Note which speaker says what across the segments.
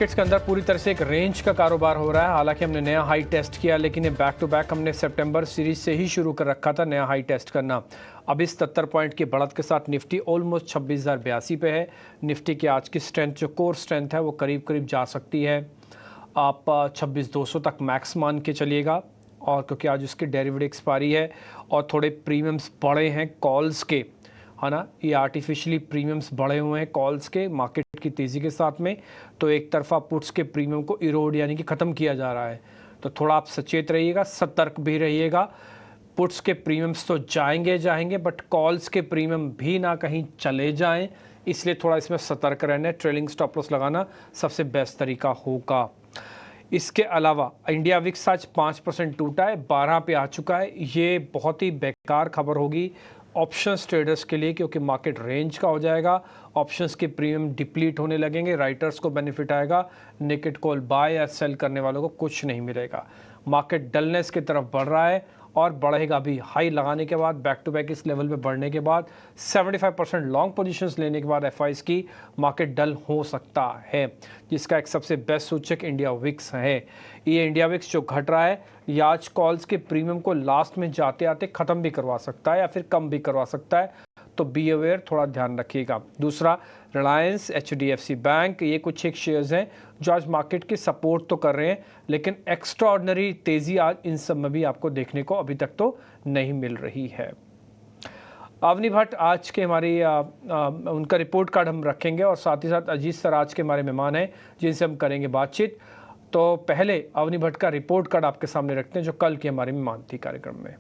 Speaker 1: Markets के अंदर पूरी तरह से एक रेंज का कारोबार हो रहा है। हालांकि हमने नया हाई टेस्ट किया, लेकिन ये बैक टू बैक हमने सितंबर सीरीज से ही शुरू कर रखा था नया हाई टेस्ट करना। अब इस 77 पॉइंट की बढ़त के साथ निफ्टी ऑलमोस्ट 26,082 पे है। निफ्टी की आज की स्ट्रेंथ, जो कोर स्ट्रेंथ है, वो करीब करीब जा सकती है। आप 26,200 तक मैक्स मान के चलिएगा। और क्योंकि आज उसकी डेरिवेटिव एक्सपायरी है और थोड़े प्रीमियम्स बढ़े हैं कॉल्स के, है ना, ये आर्टिफिशियली प्रीमियम्स बढ़े हुए हैं कॉल्स के मार्केट की तेज़ी के साथ में। तो एक तरफा पुट्स के प्रीमियम को इरोड यानी कि ख़त्म किया जा रहा है। तो थोड़ा आप सचेत रहिएगा, सतर्क भी रहिएगा। पुट्स के प्रीमियम्स तो जाएंगे, बट कॉल्स के प्रीमियम भी ना कहीं चले जाएं, इसलिए थोड़ा इसमें सतर्क रहना। ट्रेलिंग स्टॉप लॉस लगाना सबसे बेस्ट तरीका होगा। इसके अलावा इंडिया विक्स आज 5% टूटा है, 12 पे आ चुका है। ये बहुत ही बेकार खबर होगी ऑप्शंस ट्रेडर्स के लिए, क्योंकि मार्केट रेंज का हो जाएगा। ऑप्शंस के प्रीमियम डिप्लीट होने लगेंगे, राइटर्स को बेनिफिट आएगा, नेकेड कॉल बाय या सेल करने वालों को कुछ नहीं मिलेगा। मार्केट डलनेस की तरफ बढ़ रहा है और बढ़ेगा भी। हाई लगाने के बाद बैक टू बैक इस लेवल पे बढ़ने के बाद 75% लॉन्ग पोजीशंस लेने के बाद एफआईज की मार्केट डल हो सकता है, जिसका एक सबसे बेस्ट सूचक इंडिया विक्स है। ये इंडिया विक्स जो घट रहा है, ये आज कॉल्स के प्रीमियम को लास्ट में जाते आते ख़त्म भी करवा सकता है या फिर कम भी करवा सकता है। तो बी अवेयर, थोड़ा ध्यान रखिएगा। दूसरा, रिलायंस, एचडीएफसी बैंक, ये कुछ एक शेयर्स हैं जो आज मार्केट की सपोर्ट तो कर रहे हैं, लेकिन एक्स्ट्राऑर्डिनरी तेज़ी आज इन सब में भी आपको देखने को अभी तक तो नहीं मिल रही है। अवनी भट्ट आज के हमारी उनका रिपोर्ट कार्ड हम रखेंगे और साथ ही साथ अजीत सर आज के हमारे मेहमान हैं जिनसे हम करेंगे बातचीत। तो पहले अवनी भट्ट का रिपोर्ट कार्ड आपके सामने रखते हैं, जो कल की हमारी मेहमान थी कार्यक्रम में।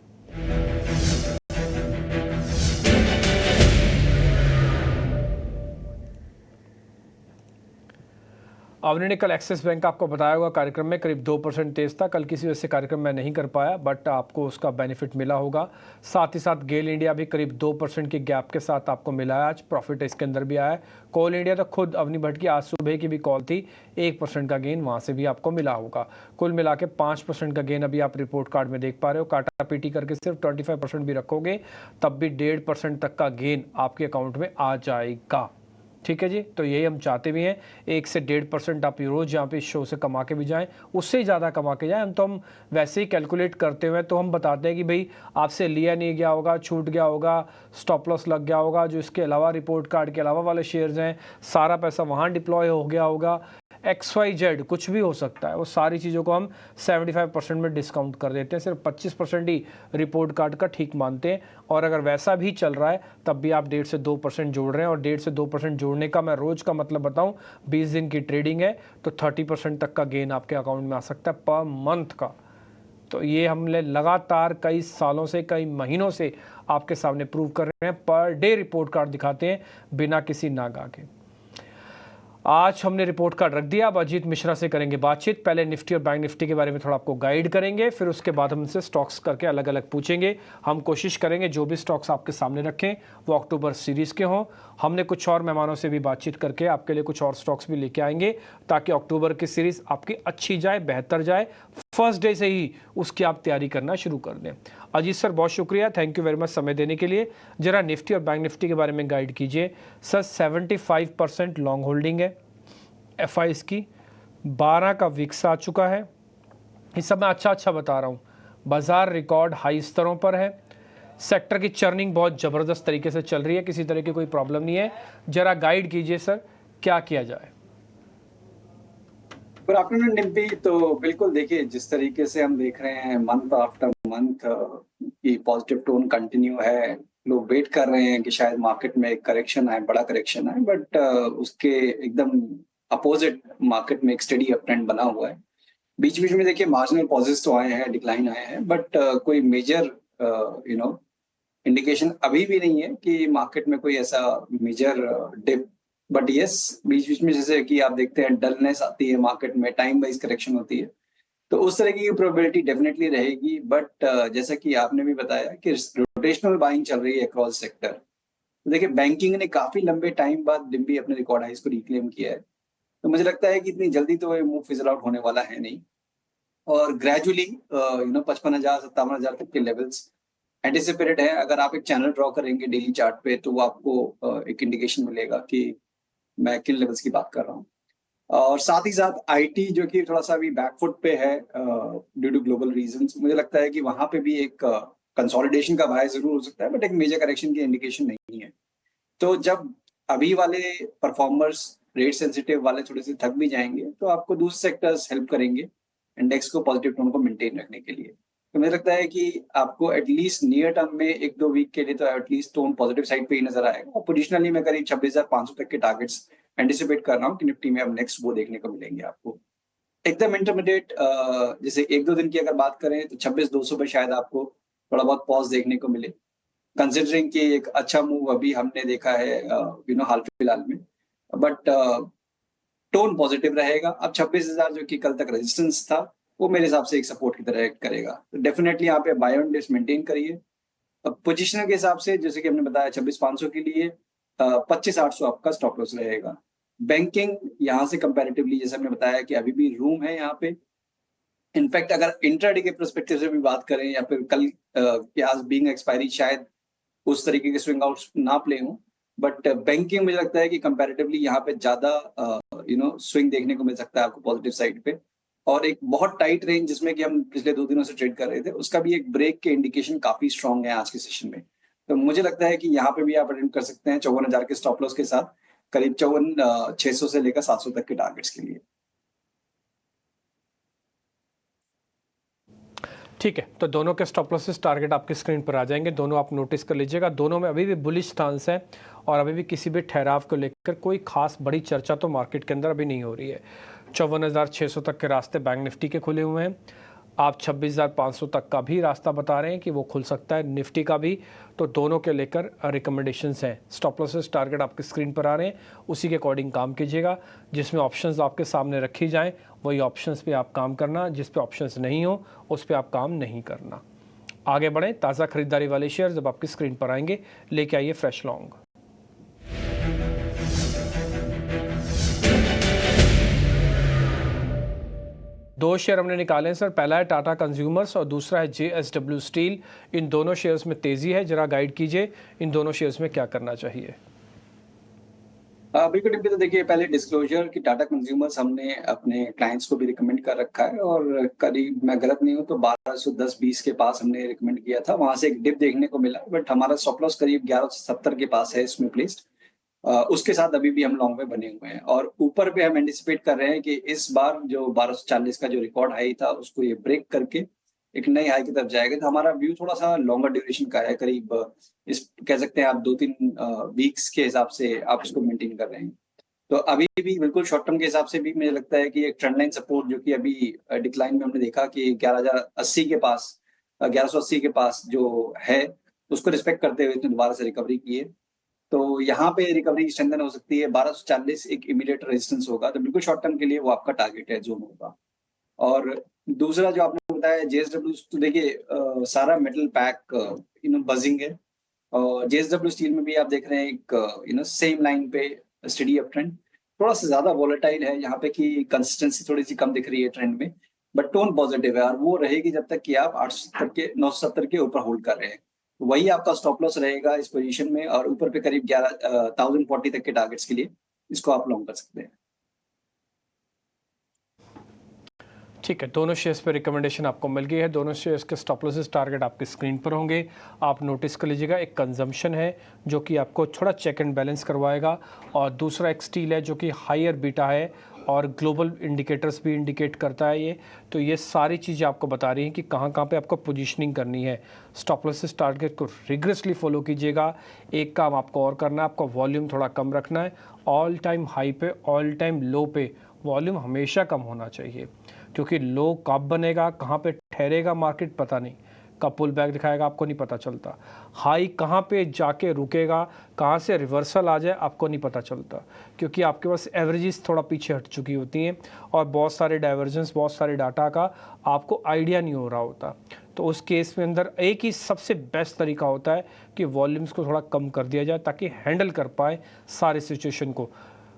Speaker 1: अवनी ने कल एक्सिस बैंक का आपको बताया होगा कार्यक्रम में करीब 2% तेज था। कल किसी वजह से कार्यक्रम में नहीं कर पाया, बट आपको उसका बेनिफिट मिला होगा। साथ ही साथ गेल इंडिया भी करीब 2% की गैप के साथ आपको मिला है। आज प्रॉफिट इसके अंदर भी आया है। कोल इंडिया तो खुद अवनी भट्ट की आज सुबह की भी कॉल थी, 1% का गेन वहाँ से भी आपको मिला होगा। कुल मिला के 5% का गेन अभी आप रिपोर्ट कार्ड में देख पा रहे हो। काटा पीटी करके सिर्फ 25% भी रखोगे तब भी 1.5% तक का गेन आपके अकाउंट में आ जाएगा। ठीक है जी, तो यही हम चाहते भी हैं, 1 से 1.5% आप रोज़ यहाँ पे इस शो से कमा के भी जाएं, उससे ही ज़्यादा कमा के जाएं। हम वैसे ही कैलकुलेट करते हुए तो हम बताते हैं कि भाई आपसे लिया नहीं गया होगा, छूट गया होगा, स्टॉप लॉस लग गया होगा, जो इसके अलावा रिपोर्ट कार्ड के अलावा वाले शेयर्स हैं सारा पैसा वहाँ डिप्लॉय हो गया होगा, XYZ कुछ भी हो सकता है। वो सारी चीज़ों को हम 75% में डिस्काउंट कर देते हैं, सिर्फ 25% ही रिपोर्ट कार्ड का ठीक मानते हैं। और अगर वैसा भी चल रहा है तब भी आप 1.5 से 2% जोड़ रहे हैं। और 1.5 से 2% जोड़ने का मैं रोज़ का मतलब बताऊं, 20 दिन की ट्रेडिंग है तो 30% तक का गेन आपके अकाउंट में आ सकता है पर मंथ का। तो ये हमने लगातार कई सालों से, कई महीनों से आपके सामने प्रूव कर रहे हैं। पर डे रिपोर्ट कार्ड दिखाते हैं बिना किसी नागा के। आज हमने रिपोर्ट कार्ड रख दिया। अब अजीत मिश्रा से करेंगे बातचीत। पहले निफ्टी और बैंक निफ्टी के बारे में थोड़ा आपको गाइड करेंगे, फिर उसके बाद हम इनसे स्टॉक्स करके अलग अलग पूछेंगे। हम कोशिश करेंगे जो भी स्टॉक्स आपके सामने रखें वो अक्टूबर सीरीज़ के हों। हमने कुछ और मेहमानों से भी बातचीत करके आपके लिए कुछ और स्टॉक्स भी लेके आएंगे ताकि अक्टूबर की सीरीज़ आपकी अच्छी जाए, बेहतर जाए, फर्स्ट डे से ही उसकी आप तैयारी करना शुरू कर दें। अजीत सर, बहुत शुक्रिया, थैंक यू वेरी मच समय देने के लिए। जरा निफ्टी और बैंक निफ्टी के बारे में गाइड कीजिए। सर 75% लॉन्ग होल्डिंग है एफआईज की, 12 का विक्स आ चुका है। इस सब मैं अच्छा बता रहा हूँ। बाजार रिकॉर्ड हाई स्तरों पर है। सेक्टर की चर्निंग बहुत ज़बरदस्त तरीके से चल रही है, किसी तरह की कोई प्रॉब्लम नहीं है। जरा गाइड कीजिए सर, क्या किया जाए।
Speaker 2: Good afternoon Dimpy. तो बिल्कुल देखिए, जिस तरीके से हम देख रहे हैं मंथ आफ्टर मंथ की पॉजिटिव टोन कंटिन्यू है। लोग वेट कर रहे हैं कि शायद मार्केट में एक करेक्शन आए, बड़ा करेक्शन आए, बट उसके एकदम अपोजिट मार्केट में एक स्टडी अप ट्रेंड बना हुआ है। बीच बीच में देखिए मार्जिनल पॉजिटिव्स तो आए हैं, डिक्लाइन आए हैं, बट कोई मेजर इंडिकेशन अभी भी नहीं है कि मार्केट में कोई ऐसा मेजर डिप। बट यस, बीच बीच में जैसे कि आप देखते हैं डलनेस आती है मार्केट में, टाइम वाइज करेक्शन होती है, तो उस तरह की प्रोबेबिलिटी डेफिनेटली रहेगी। बट जैसा कि आपने भी बताया कि रोटेशनल बाइंग चल रही है अक्रॉस सेक्टर। तो देखिए बैंकिंग ने काफी लंबे टाइम बाद दिन भी अपने रिकॉर्ड हाइज को रिक्लेम किया है, तो मुझे लगता है कि इतनी जल्दी तो ये मूव फिजल आउट होने वाला है नहीं। और ग्रेजुअली 55,000 57,000 तक के लेवल्स एंटिसिपेटेड है। अगर आप एक चैनल ड्रॉ करेंगे डेली चार्ट पे तो वो आपको एक इंडिकेशन मिलेगा कि मैं किन लेवल्स की बात कर रहा हूँ। और साथ ही साथ आईटी जो कि थोड़ा सा अभी बैकफुट पे है ड्यू टू ग्लोबल रीजंस, मुझे लगता है कि वहां पे भी एक कंसोलिडेशन का बाय जरूर हो सकता है, बट एक मेजर करेक्शन की इंडिकेशन नहीं है। तो जब अभी वाले परफॉर्मर्स रेट सेंसिटिव वाले थोड़े से थक भी जाएंगे, तो आपको दूसरे सेक्टर्स हेल्प करेंगे इंडेक्स को पॉजिटिव टोन को मेंटेन रखने के लिए। तो मुझे लगता है कि आपको एटलीस्ट नियर टर्म में 1-2 वीक के लिए तो एटलीस्ट टोन पॉजिटिव साइड पे ही नजर आएगा। और पोजिशनली मैं करीब 26,500 तक के टारगेट्स एंटिसिपेट कर रहा हूँ कि निफ्टी में अब नेक्स्ट वो देखने को मिलेंगे आपको। एकदम इंटरमीडिएट जैसे 1-2 दिन की अगर बात करें तो 26,200 पे शायद आपको थोड़ा बहुत पॉज देखने को मिले, कंसिडरिंग कि एक अच्छा मूव अभी हमने देखा है हाल फिलहाल में। बट टोन पॉजिटिव रहेगा। अब 26,000 जो कि कल तक रेजिस्टेंस था, वो मेरे हिसाब से एक सपोर्ट की तरह एक्ट करेगा। तो डेफिनेटली यहाँ पे बाय ऑन डिप्स मेंटेन करिए। अब पोजीशनर के हिसाब से जैसे कि हमने बताया 26,500 के लिए 25,800 आपका स्टॉप लॉस रहेगा। बैंकिंग यहाँ से कंपैरेटिवली जैसे हमने बताया कि अभी भी रूम है यहाँ पे। इनफैक्ट अगर इंट्राडे के पर्सपेक्टिव से भी बात करें या फिर कल के आज बीइंग एक्सपायरी शायद उस तरीके के स्विंग आउट्स ना प्ले हों, बट बैंकिंग मुझे लगता है कि कंपैरेटिवली यहाँ पे ज्यादा स्विंग देखने को मिल सकता है आपको पॉजिटिव साइड पे। और एक बहुत टाइट रेंज जिसमें कि हम पिछले 2 दिनों से ट्रेड कर रहे थे, उसका भी एक ब्रेक के इंडिकेशन काफी स्ट्रांग है आज के सेशन में। तो मुझे लगता है कि यहाँ पे भी आप अटेंड कर सकते हैं 54,000 के स्टॉप लॉस के साथ, करीब 54,600 से लेकर 700 तक के टारगेट्स के लिए।
Speaker 1: ठीक है, तो दोनों के स्टॉप लॉसेस टारगेट आपकी स्क्रीन पर आ जाएंगे, दोनों आप नोटिस कर लीजिएगा। दोनों में अभी भी बुलिश स्टांस है और अभी भी किसी भी ठहराव को लेकर कोई खास बड़ी चर्चा तो मार्केट के अंदर अभी नहीं हो रही है। 54,600 तक के रास्ते बैंक निफ्टी के खुले हुए हैं। आप 26,500 तक का भी रास्ता बता रहे हैं कि वो खुल सकता है, निफ्टी का भी। तो दोनों के लेकर रिकमेंडेशंस हैं। स्टॉप लॉसेस टारगेट आपकी स्क्रीन पर आ रहे हैं, उसी के अकॉर्डिंग काम कीजिएगा। जिसमें ऑप्शंस आपके सामने रखी जाएं वही ऑप्शंस पे आप काम करना, जिस पे ऑप्शंस नहीं हो उस पे आप काम नहीं करना। आगे बढ़ें, ताज़ा खरीदारी वाले शेयर जब आपकी स्क्रीन पर आएंगे लेके आइए फ्रेश लॉन्ग। दो शेयर हमने निकाले हैं सर, पहला है टाटा कंज्यूमर्स और दूसरा है JSW स्टील। इन दोनों शेयर्स में तेजी है, जरा गाइड कीजिए इन दोनों शेयर्स में क्या करना चाहिए।
Speaker 2: बिल्कुल टिप्पी, तो देखिए पहले डिस्क्लोजर कि टाटा कंज्यूमर्स हमने अपने क्लाइंट्स को भी रिकमेंड कर रखा है और करीब मैं गलत नहीं हूँ तो 1210-20 के पास हमने रिकमेंड किया था, वहां से एक डिप देखने को मिला, बट हमारा स्टॉप लॉस करीब 1170 के पास है इसमें प्लेस्ड। उसके साथ अभी भी हम लॉन्ग में बने हुए हैं और ऊपर पे हम एंटिसिपेट कर रहे हैं कि इस बार जो 1240 का जो रिकॉर्ड हाई था उसको ये ब्रेक करके एक नई हाई की तरफ जाएगा। तो हमारा व्यू थोड़ा सा लॉन्गर ड्यूरेशन का है, करीब इस कह सकते हैं आप 2-3 वीक्स के हिसाब से आप इसको मेंटेन कर रहे हैं। तो अभी भी बिल्कुल शॉर्ट टर्म के हिसाब से भी मुझे लगता है कि एक ट्रेंड लाइन सपोर्ट जो कि अभी डिक्लाइन में हमने देखा कि 11,080 के पास 1180 के पास जो है उसको रिस्पेक्ट करते हुए इसने दोबारा से रिकवरी की है। तो यहाँ पे रिकवरी स्ट्रेंथन हो सकती है। 1240 एक इमीडिएट रेजिस्टेंस होगा, तो बिल्कुल शॉर्ट टर्म के लिए वो आपका टारगेट है जोन होगा। और दूसरा जो आपने बताया JSW, तो देखिए सारा मेटल पैक बजिंग है और JSW स्टील में भी आप देख रहे हैं एक सेम लाइन पे स्टडी अप ट्रेंड। थोड़ा सा ज्यादा वॉलेटाइल है यहाँ पे कि कंसिस्टेंसी थोड़ी सी कम दिख रही है ट्रेंड में, बट टोन पॉजिटिव है और वो रहेगी जब तक कि आप 970 के ऊपर होल्ड कर रहे हैं। वही आपका स्टॉप लॉस रहेगा इस पोजीशन में और ऊपर पे करीब 11,040 तक के टारगेट्स के लिए इसको आप लॉन्ग कर सकते हैं।
Speaker 1: ठीक है, दोनों शेयर्स पे रिकमेंडेशन आपको मिल गई है। दोनों शेयर्स के स्टॉप लॉसेस टारगेट आपकी स्क्रीन पर होंगे, आप नोटिस कर लीजिएगा। एक कंजम्पशन है जो कि आपको थोड़ा चेक एंड बैलेंस करवाएगा और दूसरा एक स्टील है जो कि हायर बीटा है और ग्लोबल इंडिकेटर्स भी इंडिकेट करता है ये। तो ये सारी चीज़ें आपको बता रही हैं कि कहाँ कहाँ पे आपको पोजीशनिंग करनी है। स्टॉप लॉसेस टारगेट को रिग्रेसली फॉलो कीजिएगा। एक काम आपको और करना है, आपको वॉल्यूम थोड़ा कम रखना है। ऑल टाइम हाई पे, ऑल टाइम लो पे वॉल्यूम हमेशा कम होना चाहिए, क्योंकि लो कब बनेगा, कहाँ पे ठहरेगा मार्केट पता नहीं, कब पुल बैक दिखाएगा आपको नहीं पता चलता, हाई कहाँ पे जाके रुकेगा, कहाँ से रिवर्सल आ जाए आपको नहीं पता चलता, क्योंकि आपके पास एवरेजेस थोड़ा पीछे हट चुकी होती हैं और बहुत सारे डाइवर्जेंस, बहुत सारे डाटा का आपको आइडिया नहीं हो रहा होता। तो उस केस में अंदर एक ही सबसे बेस्ट तरीका होता है कि वॉल्यूम्स को थोड़ा कम कर दिया जाए ताकि हैंडल कर पाए सारे सिचुएशन को।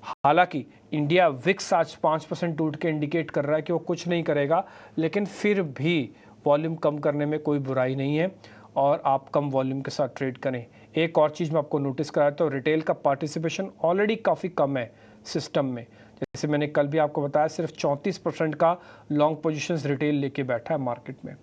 Speaker 1: हालांकि इंडिया विक्स आज 5% टूट के इंडिकेट कर रहा है कि वो कुछ नहीं करेगा, लेकिन फिर भी वॉल्यूम कम करने में कोई बुराई नहीं है और आप कम वॉल्यूम के साथ ट्रेड करें। एक और चीज़ मैं आपको नोटिस कराया तो रिटेल का पार्टिसिपेशन ऑलरेडी काफ़ी कम है सिस्टम में। जैसे मैंने कल भी आपको बताया, सिर्फ 34% का लॉन्ग पोजीशंस रिटेल लेके बैठा है मार्केट में,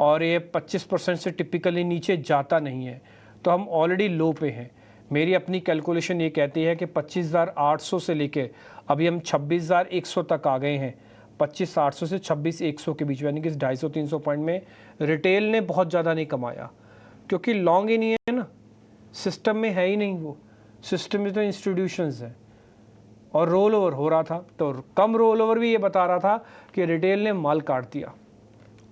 Speaker 1: और ये 25% से टिपिकली नीचे जाता नहीं है, तो हम ऑलरेडी लो पे हैं। मेरी अपनी कैलकुलेशन ये कहती है कि 25,800 से लेके अभी हम 26,100 तक आ गए हैं। 25,800 से 26,100 के बीच में, यानी कि 250-300 पॉइंट में रिटेल ने बहुत ज़्यादा नहीं कमाया, क्योंकि लॉन्ग ही नहीं है ना, सिस्टम में है ही नहीं वो। सिस्टम में तो इंस्टीट्यूशंस हैं और रोल ओवर हो रहा था, तो कम रोल ओवर भी ये बता रहा था कि रिटेल ने माल काट दिया,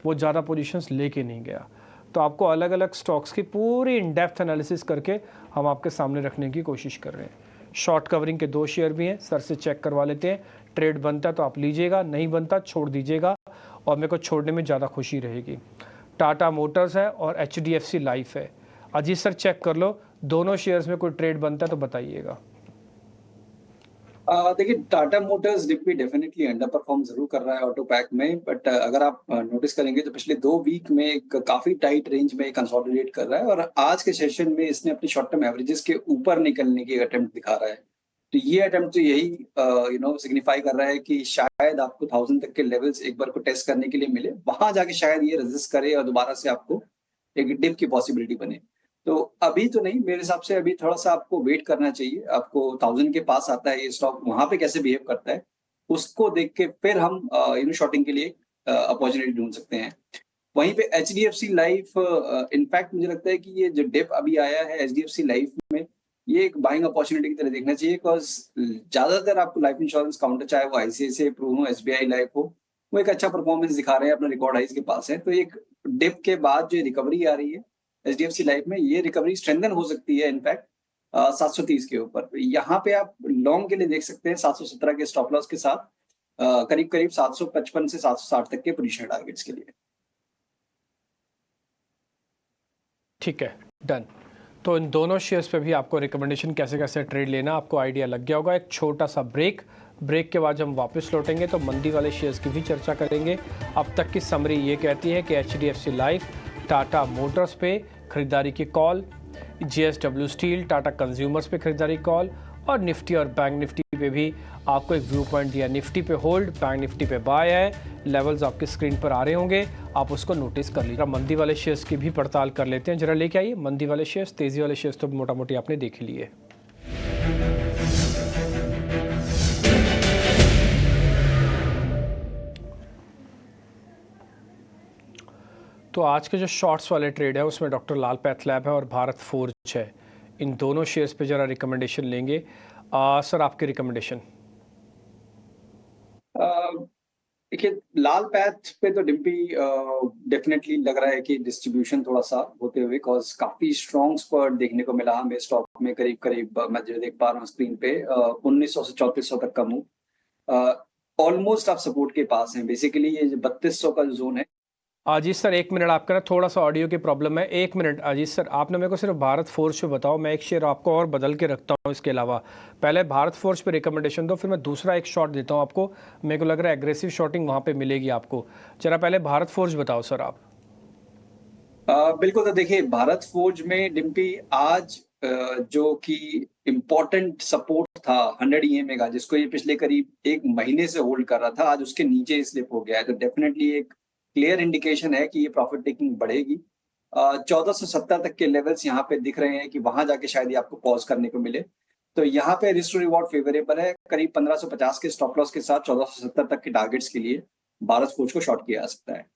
Speaker 1: वो ज़्यादा पोजीशंस लेके नहीं गया। तो आपको अलग अलग स्टॉक्स की पूरी इन डेप्थ एनालिसिस करके हम आपके सामने रखने की कोशिश कर रहे हैं। शॉर्ट कवरिंग के 2 शेयर भी हैं, सर से चेक करवा लेते हैं। ट्रेड बनता है तो आप लीजिएगा, नहीं बनता छोड़ दीजिएगा, और मेरे को छोड़ने में ज़्यादा खुशी रहेगी। टाटा मोटर्स है और HDFC लाइफ है। अजीत सर चेक कर लो, दोनों शेयर्स में कोई ट्रेड बनता है तो बताइएगा।
Speaker 2: देखिए, टाटा मोटर्स डिप भी डेफिनेटली अंडर परफॉर्म जरूर कर रहा है ऑटो पैक में, बट अगर आप नोटिस करेंगे तो पिछले 2 वीक में एक काफी टाइट रेंज में कंसोलिडेट कर रहा है, और आज के सेशन में इसने अपने शॉर्ट टर्म एवरेजेस के ऊपर निकलने की अटेम्प्ट दिखा रहा है। तो ये अटेम्प्ट तो यही सिग्निफाई कर रहा है कि शायद आपको 1000 तक के लेवल्स एक बार को टेस्ट करने के लिए मिले, वहां जाके शायद ये रेजिस्ट करे और दोबारा से आपको एक डिप की पॉसिबिलिटी बने। तो अभी तो नहीं, मेरे हिसाब से अभी थोड़ा-सा आपको वेट करना चाहिए। आपको 1000 के पास आता है ये स्टॉक, वहाँ पे कैसे बिहेव करता है, उसको देख के फिर हम शॉर्टिंग के लिए अपॉर्चुनिटी ढूँढ सकते हैं। वहीं पे एचडीएफसी लाइफ, इनफैक्ट मुझे लगता है कि ये जो डिप अभी आया है एचडीएफसी लाइफ में, ये एक बाइंग अपॉर्चुनिटी की तरह देखना चाहिए, बिकॉज़ ज़्यादातर आपको लाइफ इंश्योरेंस काउंटर, चाहे वो आईसीआईसीआई प्रू हो, एसबीआई लाइफ हो, वो एक अच्छा परफॉर्मेंस दिखा रहे हैं, अपने रिकॉर्ड हाइज के पास है। तो एक डिप के बाद जो रिकवरी आ रही है एचडीएफसी लाइफ में, ये रिकवरी स्ट्रेंथन हो सकती है इनफैक्ट 730 के ऊपर। यहाँ पे आप लॉन्ग के लिए देख सकते हैं 717 के स्टॉप लॉस के साथ, करीब करीब 755 से 760 तक के पोजीशन टारगेट्स के लिए।
Speaker 1: ठीक है, डन। तो इन दोनों शेयर्स पे भी आपको रिकमेंडेशन कैसे कैसे ट्रेड लेना आपको आइडिया लग गया होगा। एक छोटा सा ब्रेक के बाद हम वापस लौटेंगे तो मंदी वाले शेयर्स की भी चर्चा करेंगे। अब तक की समरी ये कहती है कि HDFC लाइफ, टाटा मोटर्स पे खरीदारी की call, JSW steel, Tata consumers पे खरीदारी कॉल, और निफ्टी और बैंक निफ्टी पे भी आपको एक व्यू पॉइंट दिया। निफ्टी पे होल्ड, बैंक निफ्टी पे बाय है। लेवल्स आपकी स्क्रीन पर आ रहे होंगे, आप उसको नोटिस कर लीजिए। मंदी वाले शेयर्स की भी पड़ताल कर लेते हैं, जरा लेके आइए मंदी वाले शेयर्स। तेजी वाले शेयर्स तो मोटा मोटी आपने देख ही लिए। तो आज के जो शॉर्ट्स वाले ट्रेड है उसमें डॉक्टर लाल पैथलैब है और भारत फोर्ज है। इन दोनों शेयर्स पे जरा रिकमेंडेशन लेंगे। सर आपकी रिकमेंडेशन।
Speaker 2: देखिए, लाल पैथ पे तो डिम्पी डेफिनेटली लग रहा है कि डिस्ट्रीब्यूशन थोड़ा सा होते हुए, कॉज काफी स्ट्रॉन्ग स्पर्ट देखने को मिला हमें स्टॉक में। करीब करीब मैं जो देख पा रहा हूँ स्क्रीन पे 1900 से 3400 तक का मूव, ऑलमोस्ट आप सपोर्ट के पास हैं। बेसिकली ये जो 3200 का जो जोन है।
Speaker 1: अजीत सर 1 मिनट आपका ना थोड़ा सा ऑडियो की प्रॉब्लम है। 1 मिनट अजीत सर, आपने मेरे को सिर्फ भारत फोर्ज पे बताओ, मैं एक शेयर आपको और बदल के रखता हूँ। इसके अलावा पहले भारत फोर्ज पे रिकमेंडेशन दो, फिर मैं दूसरा एक शॉट देता हूँ आपको। मेरे को लग रहा है एग्रेसिव शॉटिंग वहाँ पे मिलेगी आपको। जरा पहले भारत फोर्ज बताओ सर आप।
Speaker 2: बिल्कुल, तो देखिए भारत फोर्ज में डिम्पी आज जो कि इम्पोर्टेंट सपोर्ट था 100 EMA का, जिसको ये पिछले करीब 1 महीने से होल्ड कर रहा था, आज उसके नीचे स्लिप हो गया है। तो डेफिनेटली एक क्लियर इंडिकेशन है कि ये प्रॉफिट टेकिंग बढ़ेगी। 1470 तक के लेवल्स यहाँ पे दिख रहे हैं कि वहां जाके शायद ये आपको पॉज करने को मिले। तो यहाँ पे रिस्क टू रिवॉर्ड फेवरेबल है। करीब 1550 के स्टॉप लॉस के साथ 1470 तक के टारगेट्स के लिए भारत फोर्ज को शॉर्ट किया जा सकता है।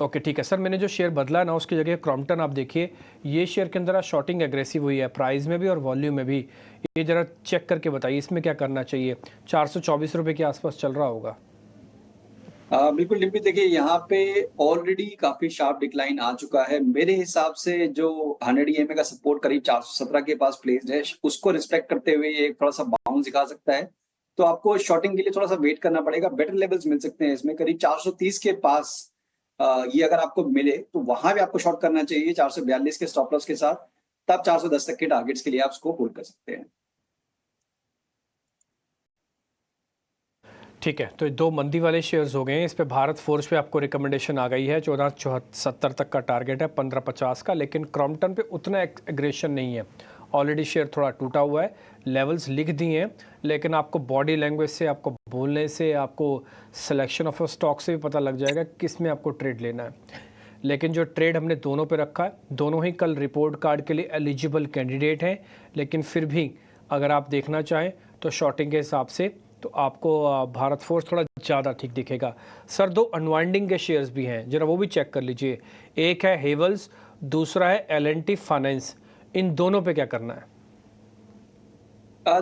Speaker 1: ओके ठीक है सर, मैंने जो शेयर बदला है ना उसकी जगह क्रॉम्पटन आप देखिए, ये शेयर के अंदर शॉर्टिंग एग्रेसिव हुई है प्राइस में भी और वॉल्यूम में भी। ये जरा चेक करके बताइए इसमें क्या करना चाहिए। 424 रुपये के आसपास चल रहा होगा।
Speaker 2: बिल्कुल डिम्पी, देखिए यहाँ पे ऑलरेडी काफी शार्प डिक्लाइन आ चुका है। मेरे हिसाब से जो 100 EMA का सपोर्ट करीब 417 के पास प्लेस्ड है, उसको रिस्पेक्ट करते हुए ये थोड़ा सा बाउंस दिखा सकता है। तो आपको शॉर्टिंग के लिए थोड़ा सा वेट करना पड़ेगा। बेटर लेवल्स मिल सकते हैं इसमें करीब 430 के पास। ये अगर आपको मिले तो वहां भी आपको शॉर्ट करना चाहिए 442 के स्टॉप लॉस के साथ। तब 410 तक के टारगेट्स के लिए आप इसको होल्ड कर सकते हैं।
Speaker 1: ठीक है, तो 2 मंदी वाले शेयर्स हो गए हैं। इस पे भारत फोर्ज पे आपको रिकमेंडेशन आ गई है, 1470 तक का टारगेट है 1550 का, लेकिन क्रॉम्पटन पे उतना एग्रेशन नहीं है। ऑलरेडी शेयर थोड़ा टूटा हुआ है, लेवल्स लिख दिए हैं, लेकिन आपको बॉडी लैंग्वेज से, आपको बोलने से, आपको सिलेक्शन ऑफ स्टॉक से भी पता लग जाएगा किस में आपको ट्रेड लेना है। लेकिन जो ट्रेड हमने दोनों पे रखा है, दोनों ही कल रिपोर्ट कार्ड के लिए एलिजिबल कैंडिडेट हैं, लेकिन फिर भी अगर आप देखना चाहें तो शॉर्टिंग के हिसाब से तो आपको भारत फोर्स थोड़ा ज़्यादा ठीक दिखेगा। सर, दो अनवाइंडिंग के शेयर्स भी हैं, जरा वो भी चेक कर लीजिए। एक है हेवल्स, दूसरा है L&T फाइनेंस। इन दोनों पे क्या करना है?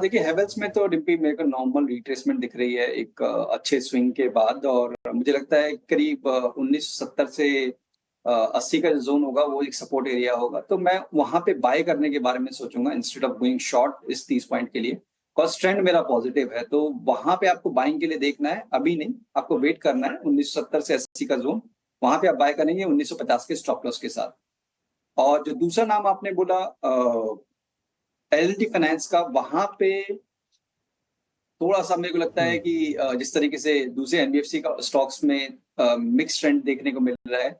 Speaker 2: देखिए हेवेल्स में तो डिम्पी मेरे को नॉर्मल रिट्रेसमेंट दिख रही है एक अच्छे स्विंग के बाद, और मुझे लगता है करीब 1970 से 80 का जो जोन होगा वो एक सपोर्ट एरिया होगा, तो मैं वहां पे बाय करने के बारे में सोचूंगा इंस्टेड ऑफ गोइंग शॉर्ट इस 30 पॉइंट के लिए। कॉस्ट ट्रेंड मेरा पॉजिटिव है, तो वहां पे आपको बाइंग के लिए देखना है, अभी नहीं, आपको वेट करना है 1970 से 80 का जोन, वहां पे आप बाय करेंगे 1950 के स्टॉप लॉस के साथ। और जो दूसरा नाम आपने बोला L&T फाइनेंस का, वहां पे थोड़ा-सा मेरे को लगता है कि जिस तरीके से दूसरे एनबीएफसी का स्टॉक्स में मिक्स्ड ट्रेंड देखने को मिल रहा है,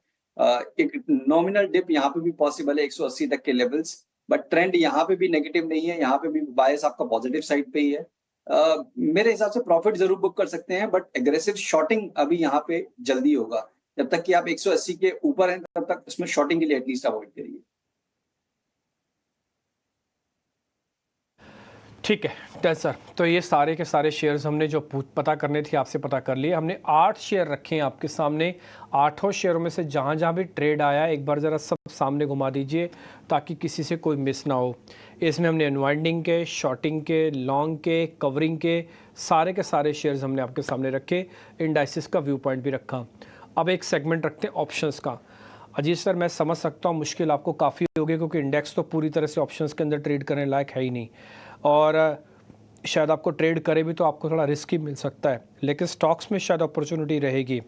Speaker 2: एक नॉमिनल डिप यहाँ पे भी पॉसिबल है 180 तक के लेवल्स, बट ट्रेंड यहाँ पे भी नेगेटिव नहीं है, यहाँ पे भी बायस आपका पॉजिटिव साइड पे ही है। मेरे हिसाब से प्रॉफिट जरूर बुक कर सकते हैं, बट एग्रेसिव शॉर्टिंग अभी यहाँ पे जल्दी होगा। जब तक कि आप 180 के ऊपर हैं तब तक उसमें शॉर्टिंग के लिए एटलीस्ट अवॉइड करिए।
Speaker 1: ठीक है डन सर। तो ये सारे के सारे शेयर्स हमने जो पता करने थे आपसे पता कर लिए। हमने 8 शेयर रखे हैं आपके सामने। 8 शेयरों में से जहाँ जहाँ भी ट्रेड आया एक बार ज़रा सब सामने घुमा दीजिए ताकि किसी से कोई मिस ना हो। इसमें हमने अनवाइंडिंग के, शॉर्टिंग के, लॉन्ग के, कवरिंग के सारे शेयर्स हमने आपके सामने रखे। इंडाइसिस का व्यू पॉइंट भी रखा। अब एक सेगमेंट रखते हैं ऑप्शंस का। अजीत सर, मैं समझ सकता हूँ मुश्किल आपको काफ़ी होगी क्योंकि इंडेक्स तो पूरी तरह से ऑप्शंस के अंदर ट्रेड करने लायक है ही नहीं, और शायद आपको ट्रेड करे भी तो आपको थोड़ा रिस्क ही मिल सकता है, लेकिन स्टॉक्स में शायद अपॉर्चुनिटी रहेगी।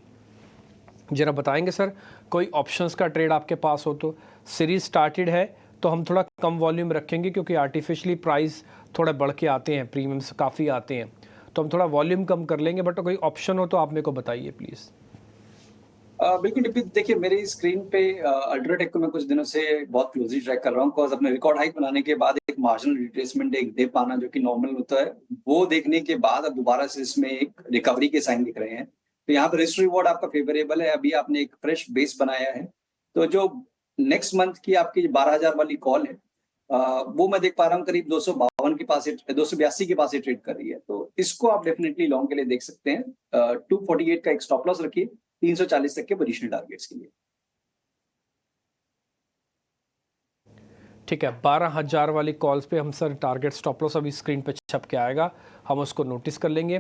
Speaker 1: ज़रा बताएंगे सर, कोई ऑप्शंस का ट्रेड आपके पास हो तो। सीरीज स्टार्टेड है तो हम थोड़ा कम वॉल्यूम रखेंगे क्योंकि आर्टिफिशियली प्राइस थोड़ा बढ़ के आते हैं, प्रीमियम्स काफ़ी आते हैं, तो हम थोड़ा वॉल्यूम कम कर लेंगे, बट कोई ऑप्शन हो तो आप मेरे को बताइए प्लीज़।
Speaker 2: बिल्कुल डिम्पी, देखिए मेरी स्क्रीन पे अल्ट्राटेक को मैं कुछ दिनों से बहुत क्लोजली ट्रैक कर रहा हूँ, बिकॉज अपने रिकॉर्ड हाइक बनाने के बाद एक मार्जिनल रिट्रेसमेंट, एक डिप आना जो कि नॉर्मल होता है, वो देखने के बाद अब दोबारा से इसमें एक रिकवरी के साइन दिख रहे हैं। तो यहाँ पर रिस्क रिवॉर्ड आपका फेवरेबल है, अभी आपने एक फ्रेश बेस बनाया है। तो जो नेक्स्ट मंथ की आपकी 12,000 वाली कॉल है, वो मैं देख पा रहा हूँ करीब 252 के पास, 282 के पास ट्रेड कर रही है, तो इसको आप डेफिनेटली लॉन्ग के लिए देख सकते हैं। 248 का एक स्टॉप लॉस रखिए 340 तक के पोजिशनल टारगेट्स के लिए।
Speaker 1: ठीक है, 12,000 वाली कॉल्स पे हम सर टारगेट स्टॉप लॉस अभी स्क्रीन पे छप के आएगा, हम उसको नोटिस कर लेंगे।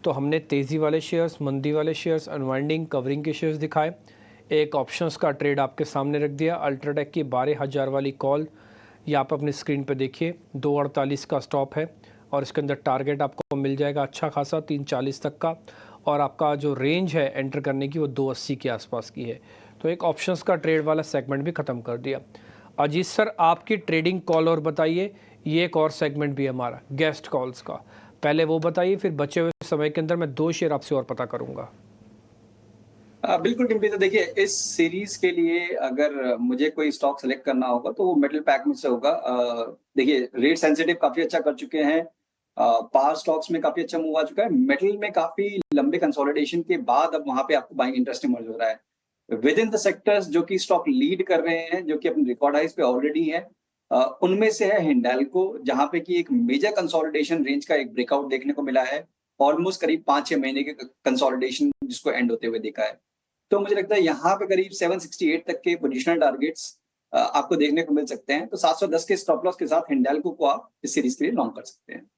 Speaker 1: तो हमने तेज़ी वाले शेयर्स, मंदी वाले शेयर्स, अनवाइंडिंग, कवरिंग के शेयर्स दिखाए। एक ऑप्शंस का ट्रेड आपके सामने रख दिया, अल्ट्राटेक की 12,000 वाली कॉल, ये आप अपनी स्क्रीन पे देखिए, 248 का स्टॉप है और इसके अंदर टारगेट आपको मिल जाएगा अच्छा खासा 340 तक का, और आपका जो रेंज है एंटर करने की वो 280 के आसपास की है। तो एक ऑप्शंस का ट्रेड वाला सेगमेंट भी ख़त्म कर दिया। अजीत सर, आपकी ट्रेडिंग कॉल और बताइए, ये एक और सेगमेंट भी है हमारा गेस्ट कॉल्स का, पहले वो बताइए, फिर बचे हुए समय के अंदर मैं 2 शेयर आपसे और पता करूंगा।
Speaker 2: बिल्कुल टिम्पी, तो देखिए इस सीरीज के लिए अगर मुझे कोई स्टॉक सेलेक्ट करना होगा तो वो मेटल पैक में से होगा। देखिए रेट सेंसिटिव काफी अच्छा कर चुके हैं, पावर स्टॉक्स में काफी अच्छा मूव आ चुका है, मेटल में काफी लंबे कंसोलिडेशन के बाद अब वहां पे आपको बाइंग इंटरेस्ट इमर्ज हो रहा है विद इन द सेक्टर्स जो कि स्टॉक लीड कर रहे हैं, जो कि अपने रिकॉर्ड हाइस पे ऑलरेडी है। उनमें से है हिंडाल्को, जहां पे कि एक मेजर कंसोलिडेशन रेंज का एक ब्रेकआउट देखने को मिला है, ऑलमोस्ट करीब 5-6 महीने के कंसोलिडेशन जिसको एंड होते हुए देखा है। तो मुझे लगता है यहाँ पे करीब 768 तक के पोजिशनल टारगेट्स आपको देखने को मिल सकते हैं, तो 710 के स्टॉप लॉस के साथ हिंडाल्को को आप इस सीरीज के लिए लॉन्ग कर सकते हैं।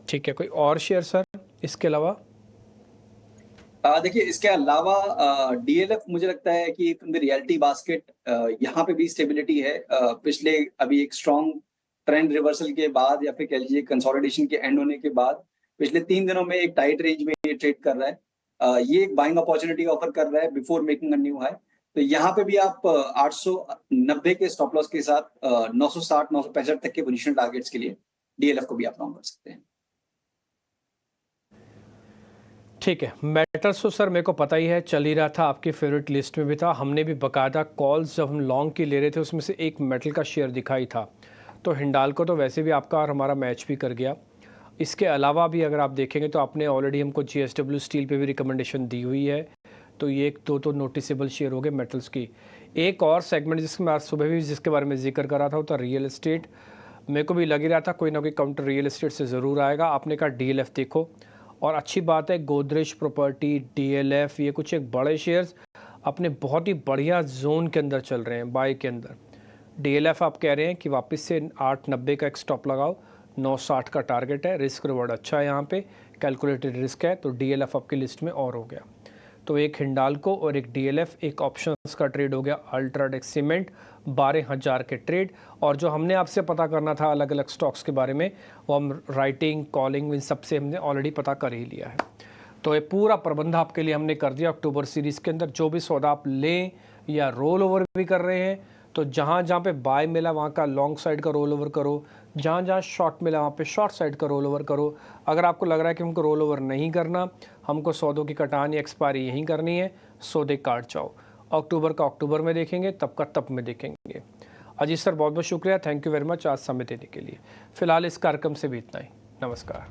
Speaker 1: ठीक है, कोई और शेयर सर इसके अलावा?
Speaker 2: देखिए इसके अलावा डीएलएफ मुझे लगता है कि रियलिटी बास्केट यहाँ पे भी स्टेबिलिटी है। पिछले अभी एक स्ट्रॉन्ग ट्रेंड रिवर्सल के बाद या फिर कह लीजिए कंसोलिडेशन के एंड होने के बाद पिछले 3 दिनों में एक टाइट रेंज में ये ट्रेड कर रहा है। ये एक बाइंग अपॉर्चुनिटी ऑफर कर रहा है before making a new high. तो यहाँ पे भी आप 890 के स्टॉप लॉस के साथ 960 965 तक के पोजिशन टारगेट्स के लिए डीएलएफ को भी आप लॉन्ग कर सकते हैं।
Speaker 1: ठीक है, मेटल्स तो सर मेरे को पता ही है, चल ही रहा था, आपकी फेवरेट लिस्ट में भी था। हमने भी बाकायदा कॉल्स जब हम लॉन्ग की ले रहे थे उसमें से एक मेटल का शेयर दिखाई था। तो हिंडाल्को तो वैसे भी आपका और हमारा मैच भी कर गया। इसके अलावा भी अगर आप देखेंगे तो आपने ऑलरेडी हमको JSW स्टील पे भी रिकमेंडेशन दी हुई है। तो ये एक दो तो नोटिसेबल शेयर हो गए मेटल्स की। एक और सेगमेंट जिसके मैं आज सुबह भी जिसके बारे में जिक्र कर रहा था वो था रियल एस्टेट। मेरे को भी लग ही रहा था कोई ना कोई काउंटर रियल एस्टेट से ज़रूर आएगा। आपने कहा DLF देखो, और अच्छी बात है गोदरेज प्रॉपर्टी, DLF, ये कुछ एक बड़े शेयर्स अपने बहुत ही बढ़िया जोन के अंदर चल रहे हैं, बाय के अंदर। DLF आप कह रहे हैं कि वापस से 890 का एक स्टॉप लगाओ, 960 का टारगेट है, रिस्क रिवॉर्ड अच्छा है, यहाँ पे कैलकुलेटेड रिस्क है, तो DLF आपकी लिस्ट में और हो गया। तो एक हिंडाल्को और एक DLF, एक ऑप्शंस का ट्रेड हो गया। अल्ट्राटेक सीमेंट 12,000 के ट्रेड। और जो हमने आपसे पता करना था अलग अलग स्टॉक्स के बारे में, वो हम राइटिंग, कॉलिंग, इन सबसे हमने ऑलरेडी पता कर ही लिया है। तो ये पूरा प्रबंध आपके लिए हमने कर दिया अक्टूबर सीरीज़ के अंदर। जो भी सौदा आप लें या रोल ओवर भी कर रहे हैं, तो जहाँ जहाँ पे बाय मिला वहाँ का लॉन्ग साइड का रोल ओवर करो, जहाँ जहाँ शॉर्ट मिला वहाँ पे शॉर्ट साइड का रोल ओवर करो। अगर आपको लग रहा है कि हमको रोल ओवर नहीं करना, हमको सौदों की कटान या एक्सपायरी यहीं करनी है, सौदे काट जाओ। अक्टूबर का अक्टूबर में देखेंगे, तब का तब में देखेंगे। अजीत सर बहुत बहुत शुक्रिया, थैंक यू वेरी मच आज समय देने के लिए। फिलहाल इस कार्यक्रम से भी इतना ही, नमस्कार।